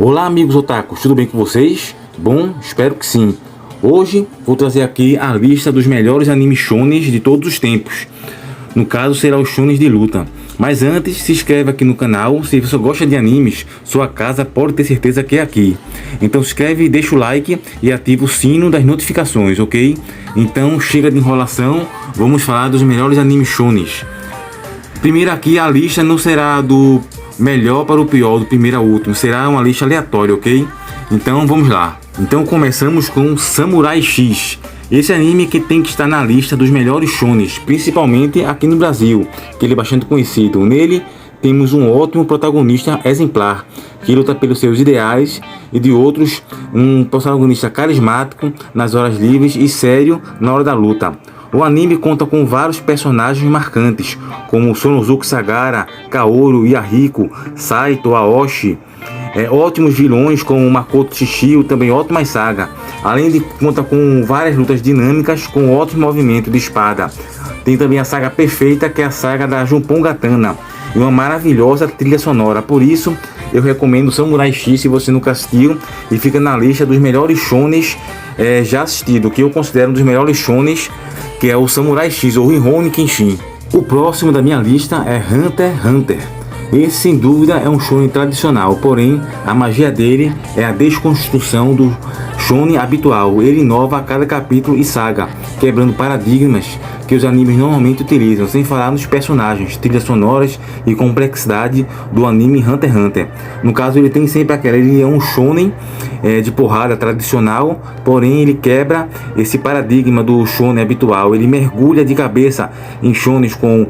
Olá amigos otakus, tudo bem com vocês? Bom, espero que sim. Hoje vou trazer aqui a lista dos melhores animes shonens de todos os tempos. No caso será os shonens de luta. Mas antes, se inscreve aqui no canal. Se você gosta de animes, sua casa pode ter certeza que é aqui. Então se inscreve, deixa o like e ativa o sino das notificações, ok? Então chega de enrolação, vamos falar dos melhores animes shonens. Primeiro aqui a lista não será do melhor para o pior, do primeiro ao último, será uma lista aleatória, ok? Então vamos lá. Então começamos com Samurai X. Esse anime que tem que estar na lista dos melhores shonens, principalmente aqui no Brasil, que ele é bastante conhecido. Nele temos um ótimo protagonista exemplar, que luta pelos seus ideais, e de outros, um protagonista carismático nas horas livres e sério na hora da luta. O anime conta com vários personagens marcantes, como Sonosuke Sagara, Kaoru, Yahiko, Saito, Aoshi. Ótimos vilões como Makoto Shishio, também ótima saga. Além de conta com várias lutas dinâmicas com ótimo movimento de espada. Tem também a saga perfeita, que é a saga da Junpon Gatana, e uma maravilhosa trilha sonora. Por isso eu recomendo Samurai X se você nunca assistiu, e fica na lista dos melhores shonens já assistido, que eu considero um dos melhores shonens, que é o Samurai X ou Rurouni Kenshin. O próximo da minha lista é Hunter x Hunter. Esse sem dúvida é um shonen tradicional, porém a magia dele é a desconstrução do shonen habitual. Ele inova a cada capítulo e saga, quebrando paradigmas que os animes normalmente utilizam, sem falar nos personagens, trilhas sonoras e complexidade do anime Hunter x Hunter. No caso, ele tem sempre aquela, ele é um shonen de porrada tradicional, porém ele quebra esse paradigma do shonen habitual. Ele mergulha de cabeça em shonens com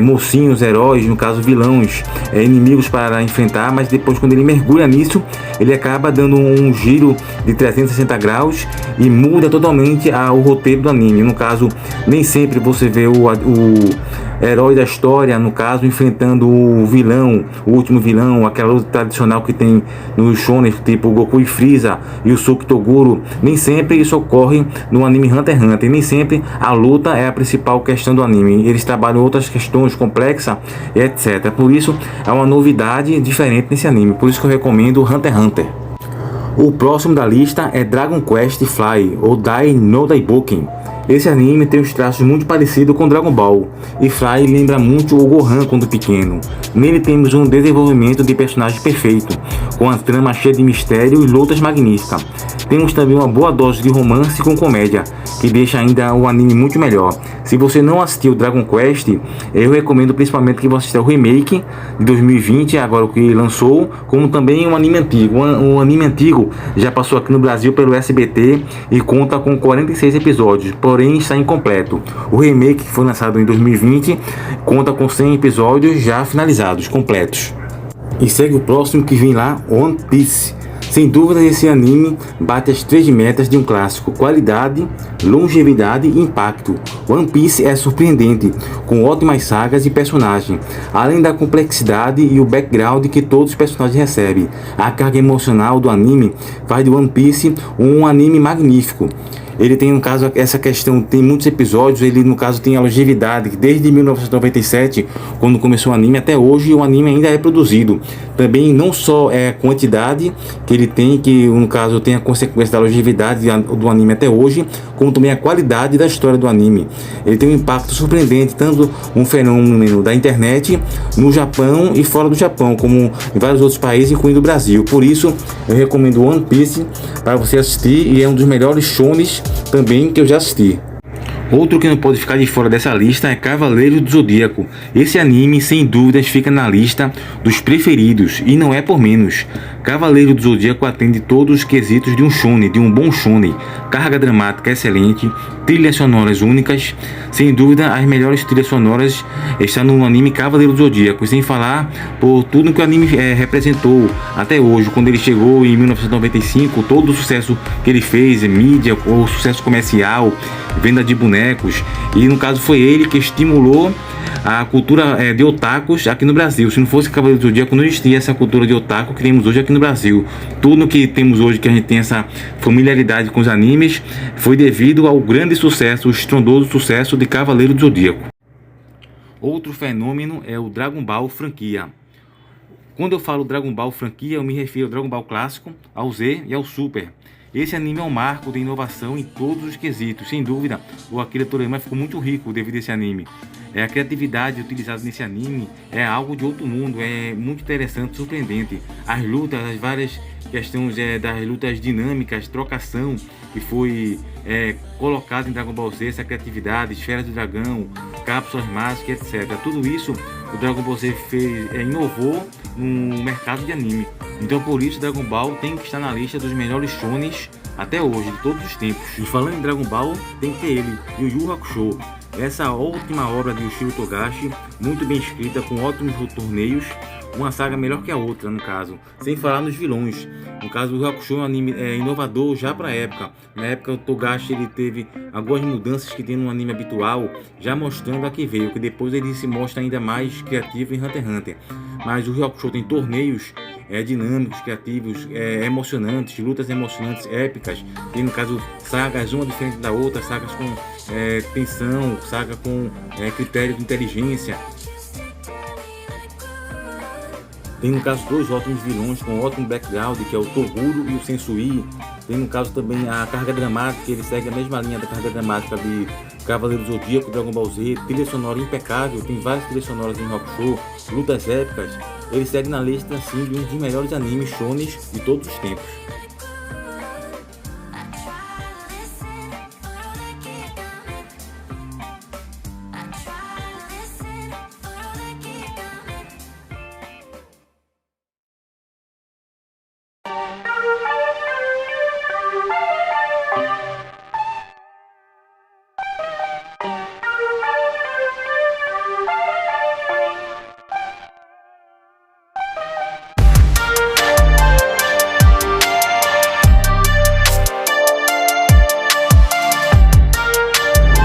mocinhos, heróis, no caso vilões, inimigos para enfrentar, mas depois, quando ele mergulha nisso, ele acaba dando um giro de 360 graus e muda totalmente o roteiro do anime. No caso, nem sempre você vê o herói da história, no caso, enfrentando o vilão, o último vilão, aquela luta tradicional que tem nos shonen, tipo Goku e Freeza e o Suki Toguro. Nem sempre isso ocorre no anime Hunter x Hunter, nem sempre a luta é a principal questão do anime. Eles trabalham outras questões complexas e etc. Por isso é uma novidade diferente nesse anime, por isso que eu recomendo Hunter x Hunter. O próximo da lista é Dragon Quest Fly, ou Dai no Daiboken. Esse anime tem os traços muito parecidos com Dragon Ball, e Fly lembra muito o Gohan quando pequeno. Nele temos um desenvolvimento de personagem perfeito, com a trama cheia de mistério e lutas magníficas. Temos também uma boa dose de romance com comédia, que deixa ainda o anime muito melhor. Se você não assistiu Dragon Quest, eu recomendo principalmente que você assista o remake de 2020, agora o que lançou, como também um anime antigo. O anime antigo já passou aqui no Brasil pelo SBT e conta com 46 episódios, porém está incompleto. O remake, que foi lançado em 2020, conta com 100 episódios já finalizados, completos. E segue o próximo, que vem lá, One Piece. Sem dúvida, esse anime bate as 3 metas de um clássico: qualidade, longevidade e impacto. One Piece é surpreendente, com ótimas sagas e personagens, além da complexidade e o background que todos os personagens recebem. A carga emocional do anime faz de One Piece um anime magnífico. Ele tem, no caso, essa questão, tem muitos episódios, ele, no caso, tem a longevidade, desde 1997, quando começou o anime, até hoje, o anime ainda é produzido. Também, não só a quantidade que ele tem, que, no caso, tem a consequência da longevidade do anime até hoje, como também a qualidade da história do anime. Ele tem um impacto surpreendente, tanto um fenômeno da internet no Japão e fora do Japão, como em vários outros países, incluindo o Brasil. Por isso, eu recomendo One Piece para você assistir, e é um dos melhores shonens também que eu já assisti. Outro que não pode ficar de fora dessa lista é Cavaleiro do Zodíaco. Esse anime, sem dúvidas, fica na lista dos preferidos, e não é por menos. Cavaleiro do Zodíaco atende todos os quesitos de um shonen, de um bom shonen. Carga dramática excelente, trilhas sonoras únicas. Sem dúvida, as melhores trilhas sonoras estão no anime Cavaleiro do Zodíaco, sem falar por tudo que o anime representou até hoje. Quando ele chegou em 1995, todo o sucesso que ele fez, mídia, o sucesso comercial, venda de bonecos, e no caso foi ele que estimulou a cultura de otakus aqui no Brasil. Se não fosse Cavaleiro do Zodíaco, não existia essa cultura de otaku que temos hoje aqui no Brasil. Tudo que temos hoje, que a gente tem essa familiaridade com os animes, foi devido ao grande sucesso, o estrondoso sucesso de Cavaleiro do Zodíaco. Outro fenômeno é o Dragon Ball franquia. Quando eu falo Dragon Ball franquia, eu me refiro ao Dragon Ball clássico, ao Z e ao Super. Esse anime é um marco de inovação em todos os quesitos. Sem dúvida, o Akira Toriyama ficou muito rico devido a esse anime. A criatividade utilizada nesse anime é algo de outro mundo, é muito interessante, surpreendente. As lutas, as várias questões das lutas dinâmicas, trocação que foi colocado em Dragon Ball Z, essa criatividade, esferas do dragão, cápsulas mágicas, etc. Tudo isso o Dragon Ball Z inovou no mercado de anime. Então por isso Dragon Ball tem que estar na lista dos melhores shonens até hoje, de todos os tempos. E falando em Dragon Ball, tem que ter ele, Yu Yu Hakusho. Essa última obra de Yoshiro Togashi, muito bem escrita, com ótimos torneios, uma saga melhor que a outra, no caso, sem falar nos vilões. No caso, o Hakusho é um anime inovador já para a época. Na época, o Togashi ele teve algumas mudanças que tem no anime habitual, já mostrando a que veio, que depois ele se mostra ainda mais criativo em Hunter x Hunter. Mas o Hakusho tem torneios dinâmicos, criativos, emocionantes, lutas emocionantes, épicas. Tem, no caso, sagas uma diferente da outra, sagas com tensão, saga com critérios de inteligência. Tem, no caso, dois ótimos vilões com ótimo background, que é o Toguro e o Sensui. Tem, no caso, também a carga dramática, ele segue a mesma linha da carga dramática de Cavaleiro do Zodíaco, Dragon Ball Z. Trilha sonora impecável, tem várias trilhas sonoras em Hakusho, lutas épicas. Ele segue na lista, assim, de um dos melhores animes shonens de todos os tempos.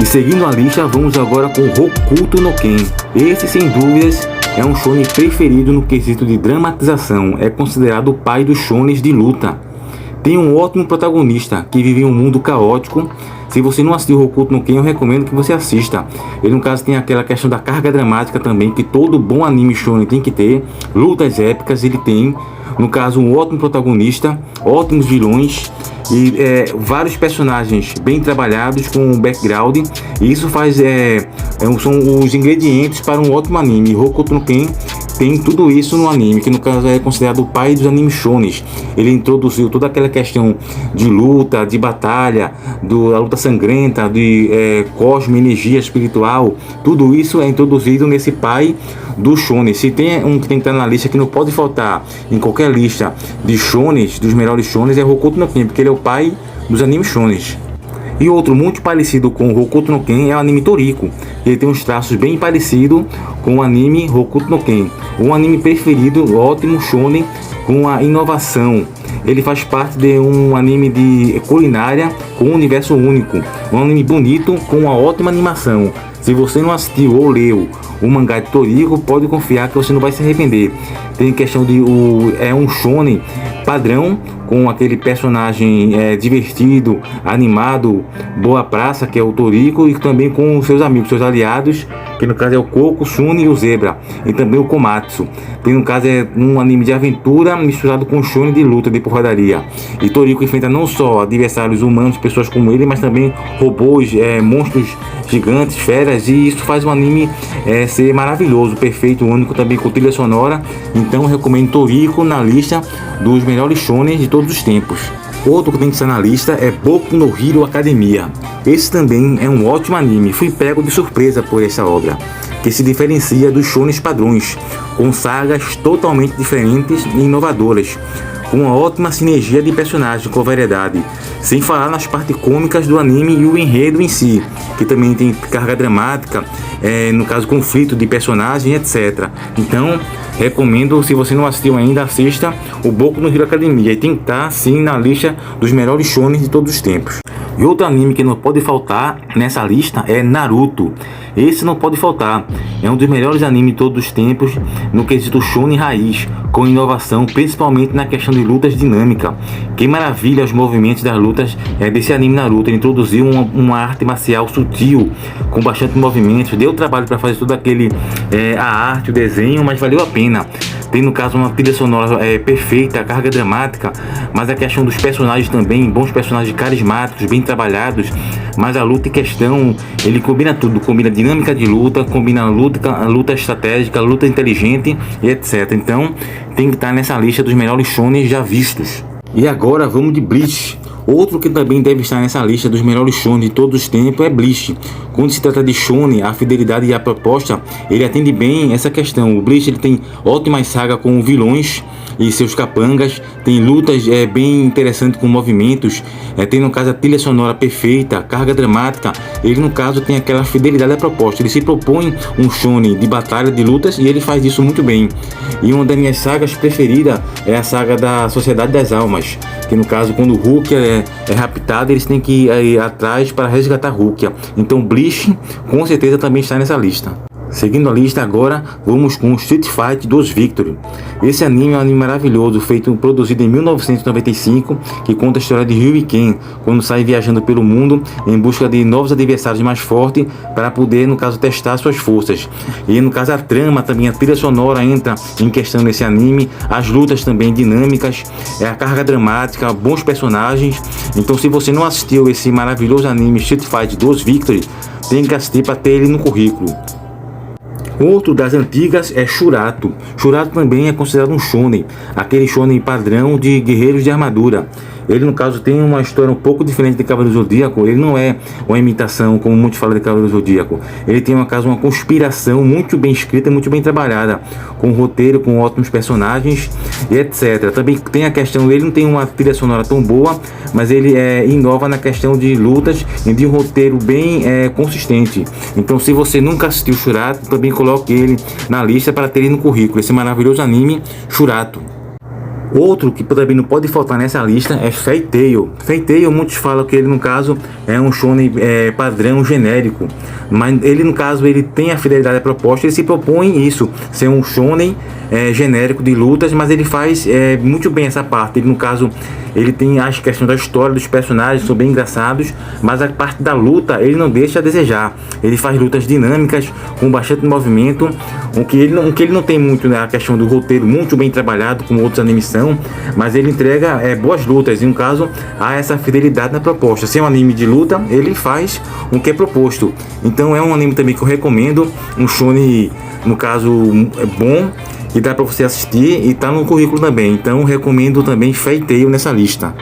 E seguindo a lista, vamos agora com Hokuto no Ken. Esse, sem dúvidas, é um shonen preferido no quesito de dramatização. É considerado o pai dos shonens de luta. Tem um ótimo protagonista que vive em um mundo caótico. Se você não assistiu Hokuto no Ken, eu recomendo que você assista. Ele, no caso, tem aquela questão da carga dramática também, que todo bom anime shonen tem que ter. Lutas épicas ele tem. No caso, um ótimo protagonista, ótimos vilões e vários personagens bem trabalhados com background. E isso são os ingredientes para um ótimo anime. Hokuto no Ken tem tudo isso no anime, que no caso é considerado o pai dos animes shonens. Ele introduziu toda aquela questão de luta, de batalha, da luta sangrenta, de cosmo, energia espiritual. Tudo isso é introduzido nesse pai do shonen. Se tem um que tem que estar na lista, que não pode faltar em qualquer lista de shonens, dos melhores shonens, é Hokuto no Ken, porque ele é o pai dos animes shonens. E outro muito parecido com o Hokuto no Ken é o anime Toriko. Ele tem uns traços bem parecidos com o anime Hokuto no Ken. Um anime preferido, ótimo shonen, com a inovação. Ele faz parte de um anime de culinária com um universo único. Um anime bonito com uma ótima animação. Se você não assistiu ou leu o mangá de Toriko, pode confiar que você não vai se arrepender. Tem questão de um shonen padrão, com aquele personagem divertido, animado, boa praça, que é o Toriko, e também com seus amigos, seus aliados, que no caso é o Koko, Sune e o Zebra, e também o Komatsu. Que no caso é um anime de aventura misturado com shonen de luta, de porradaria. E Toriko enfrenta não só adversários humanos, pessoas como ele, mas também robôs, monstros gigantes, feras, e isso faz o anime ser maravilhoso, perfeito, único, também com trilha sonora. Então eu recomendo Toriko na lista dos melhores shonens de todos os tempos. Outro que tem que estar na lista é Boku no Hero Academia. Esse também é um ótimo anime. Fui pego de surpresa por essa obra, que se diferencia dos shonens padrões, com sagas totalmente diferentes e inovadoras, com uma ótima sinergia de personagens com variedade, sem falar nas partes cômicas do anime e o enredo em si, que também tem carga dramática, no caso conflito de personagem, etc. Então recomendo, se você não assistiu ainda, assista o Boku no Hero Academia, e tem que estar sim na lista dos melhores shonens de todos os tempos. E outro anime que não pode faltar nessa lista é Naruto. esse não pode faltar. É um dos melhores animes de todos os tempos no quesito shonen raiz, com inovação, principalmente na questão de lutas dinâmica. Que maravilha os movimentos das lutas desse anime Naruto. Ele introduziu uma arte marcial sutil, com bastante movimentos. Deu trabalho para fazer todo aquele a arte, o desenho, mas valeu a pena. Tem no caso uma trilha sonora perfeita, carga dramática, mas a questão dos personagens também, bons personagens carismáticos, bem trabalhados. Mas a luta em questão, ele combina tudo, combina dinâmica de luta, combina luta estratégica, luta inteligente e etc. Então tem que estar nessa lista dos melhores shonen já vistos. E agora vamos de Bleach. Outro que também deve estar nessa lista dos melhores shonen de todos os tempos é Bleach. Quando se trata de shonen, a fidelidade e a proposta, ele atende bem essa questão. O Bleach ele tem ótimas sagas com vilões e seus capangas, tem lutas bem interessantes com movimentos, tem no caso a trilha sonora perfeita, carga dramática. Ele no caso tem aquela fidelidade à proposta. Ele se propõe um shonen de batalha, de lutas, e ele faz isso muito bem. E uma das minhas sagas preferidas é a saga da Sociedade das Almas, que no caso quando o Rukia é raptado, eles têm que ir atrás para resgatar Rukia. Então Bleach com certeza também está nessa lista. Seguindo a lista agora, vamos com Street Fighter 2 Victory. Esse anime é um anime maravilhoso, produzido em 1995, que conta a história de Ryu e Ken, quando sai viajando pelo mundo em busca de novos adversários mais fortes, para poder, no caso, testar suas forças. E no caso a trama, também a trilha sonora entra em questão nesse anime, as lutas também dinâmicas, a carga dramática, bons personagens. Então se você não assistiu esse maravilhoso anime Street Fighter 2 Victory, tem que assistir para ter ele no currículo. Outro das antigas é Shurato. Shurato também é considerado um shonen, aquele shonen padrão de guerreiros de armadura. Ele no caso tem uma história um pouco diferente de Cavaleiro do Zodíaco. Ele não é uma imitação, como muitos falam de Cavaleiro do Zodíaco. Ele tem uma conspiração muito bem escrita, muito bem trabalhada, com um roteiro, com ótimos personagens e etc. Também tem a questão, ele não tem uma trilha sonora tão boa, mas ele inova na questão de lutas e de um roteiro bem consistente. Então se você nunca assistiu Shurato, também coloque ele na lista para ter ele no currículo, esse maravilhoso anime Shurato. Outro que também não pode faltar nessa lista é Fairy Tail. Fairy Tail, muitos falam que ele no caso é um shonen padrão genérico, mas ele no caso ele tem a fidelidade à proposta. Ele se propõe isso, ser um shonen genérico de lutas, mas ele faz muito bem essa parte. Ele no caso ele tem as questões da história dos personagens, são bem engraçados, mas a parte da luta ele não deixa a desejar. Ele faz lutas dinâmicas com bastante movimento, o que ele não tem muito, né, a questão do roteiro muito bem trabalhado como outros animes são, mas ele entrega boas lutas, e no caso há essa fidelidade na proposta. Se é um anime de luta, ele faz o que é proposto. Então é um anime também que eu recomendo, um shonen no caso bom, que dá para você assistir e tá no currículo também. Então recomendo também Fairy Tail nessa lista.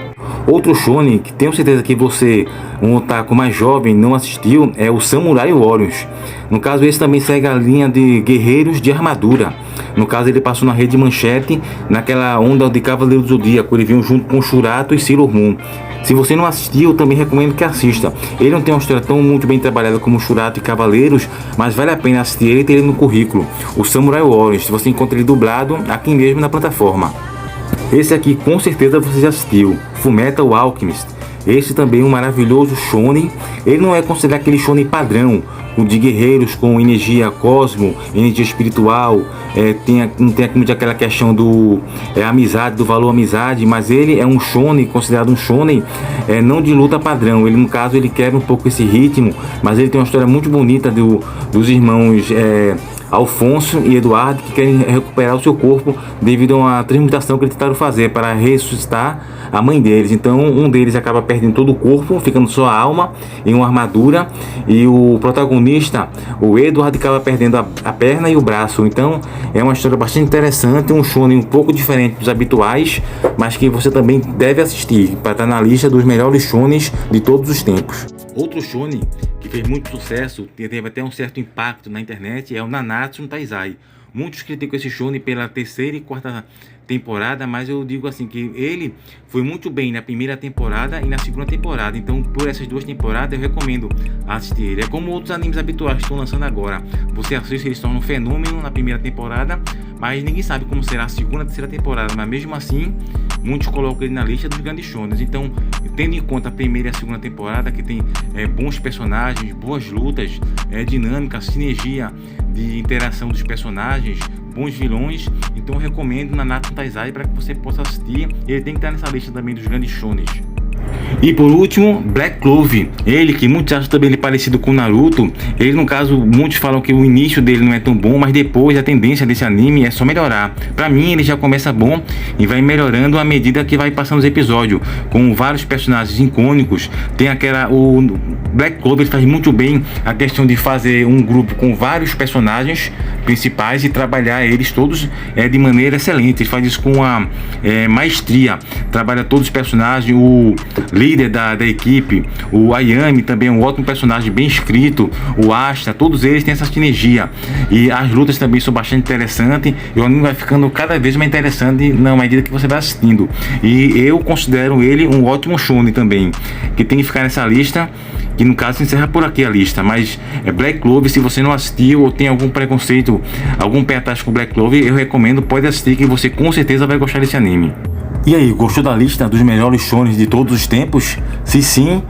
Outro shonen que tenho certeza que você, um otaku mais jovem, não assistiu é o Samurai Warriors. No caso esse também segue a linha de guerreiros de armadura. No caso ele passou na Rede Manchete, naquela onda de Cavaleiro do Zodíaco. Ele veio junto com Shurato e Sailor Moon. Se você não assistiu, eu também recomendo que assista. Ele não tem uma história tão muito bem trabalhada como Shurato e Cavaleiros, mas vale a pena assistir ele e ter ele no currículo. O Samurai Warriors, você encontra ele dublado aqui mesmo na plataforma. Esse aqui com certeza você já assistiu, Fullmetal Alchemist. Esse também é um maravilhoso shonen. Ele não é considerado aquele shonen padrão, o de guerreiros com energia cosmo, energia espiritual, não tem muito aquela questão do amizade, do valor amizade, mas ele é um shonen, considerado um shonen não de luta padrão. Ele no caso ele quebra um pouco esse ritmo, mas ele tem uma história muito bonita dos irmãos Alfonso e Eduardo, que querem recuperar o seu corpo devido a uma transmutação que eles tentaram fazer para ressuscitar a mãe deles. Então um deles acaba perdendo todo o corpo, ficando só a alma em uma armadura, e o protagonista, o Edward, acaba perdendo a perna e o braço. Então é uma história bastante interessante, um shonen um pouco diferente dos habituais, mas que você também deve assistir para estar na lista dos melhores shonens de todos os tempos. Outro shonen que fez muito sucesso, teve até um certo impacto na internet, é o Nanatsu no Taizai. Muitos criticam esse shonen pela terceira e quarta temporada, mas eu digo assim que ele foi muito bem na primeira temporada e na segunda temporada. Então por essas duas temporadas eu recomendo assistir ele. É como outros animes habituais que estão lançando agora. Você assiste, eles estão um fenômeno na primeira temporada, mas ninguém sabe como será a segunda e terceira temporada. Mas mesmo assim muitos colocam ele na lista dos grandes shonens. Então, tendo em conta a primeira e a segunda temporada, que tem bons personagens, boas lutas, dinâmica, sinergia de interação dos personagens, bons vilões, então eu recomendo Nanatsu no Taizai para que você possa assistir. Ele tem que estar nessa lista também dos grandes shonens. E por último, Black Clover, ele que muitos acham também ele parecido com Naruto. Ele, no caso, muitos falam que o início dele não é tão bom, mas depois a tendência desse anime é só melhorar. Pra mim ele já começa bom e vai melhorando à medida que vai passando os episódios, com vários personagens icônicos. Tem o Black Clover faz muito bem a questão de fazer um grupo com vários personagens principais e trabalhar eles todos de maneira excelente. Ele faz isso com uma maestria, trabalha todos os personagens. O líder da equipe, o Ayami também é um ótimo personagem, bem escrito, o Asta, todos eles têm essa sinergia, e as lutas também são bastante interessantes, e o anime vai ficando cada vez mais interessante na medida que você vai assistindo, e eu considero ele um ótimo shonen também, que tem que ficar nessa lista, que no caso encerra por aqui a lista. Mas Black Clover, se você não assistiu ou tem algum preconceito, algum pé atrás com Black Clover, eu recomendo, pode assistir, que você com certeza vai gostar desse anime. E aí, gostou da lista dos melhores shonens de todos os tempos? Se sim,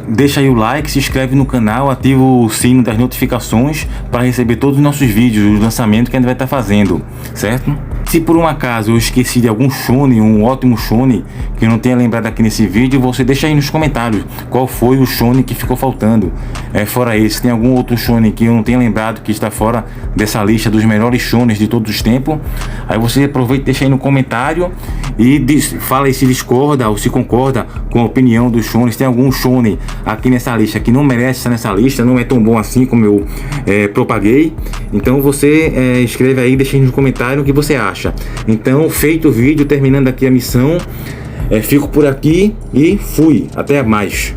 deixa aí o like, se inscreve no canal, ativa o sino das notificações para receber todos os nossos vídeos, os lançamentos que a gente vai estar fazendo, certo? Se por um acaso eu esqueci de algum shonen, um ótimo shonen que eu não tenha lembrado aqui nesse vídeo, você deixa aí nos comentários qual foi o shonen que ficou faltando. Fora esse, tem algum outro shonen que eu não tenha lembrado que está fora dessa lista dos melhores shonens de todos os tempos? Aí você aproveita e deixa aí no comentário e fala aí se discorda ou se concorda com a opinião dos shonens. Tem algum shonen aqui nessa lista que não merece estar nessa lista, não é tão bom assim como eu propaguei? Então você escreve aí, deixa aí no comentário o que você acha. Então, feito o vídeo, terminando aqui a missão, fico por aqui e fui. Até mais.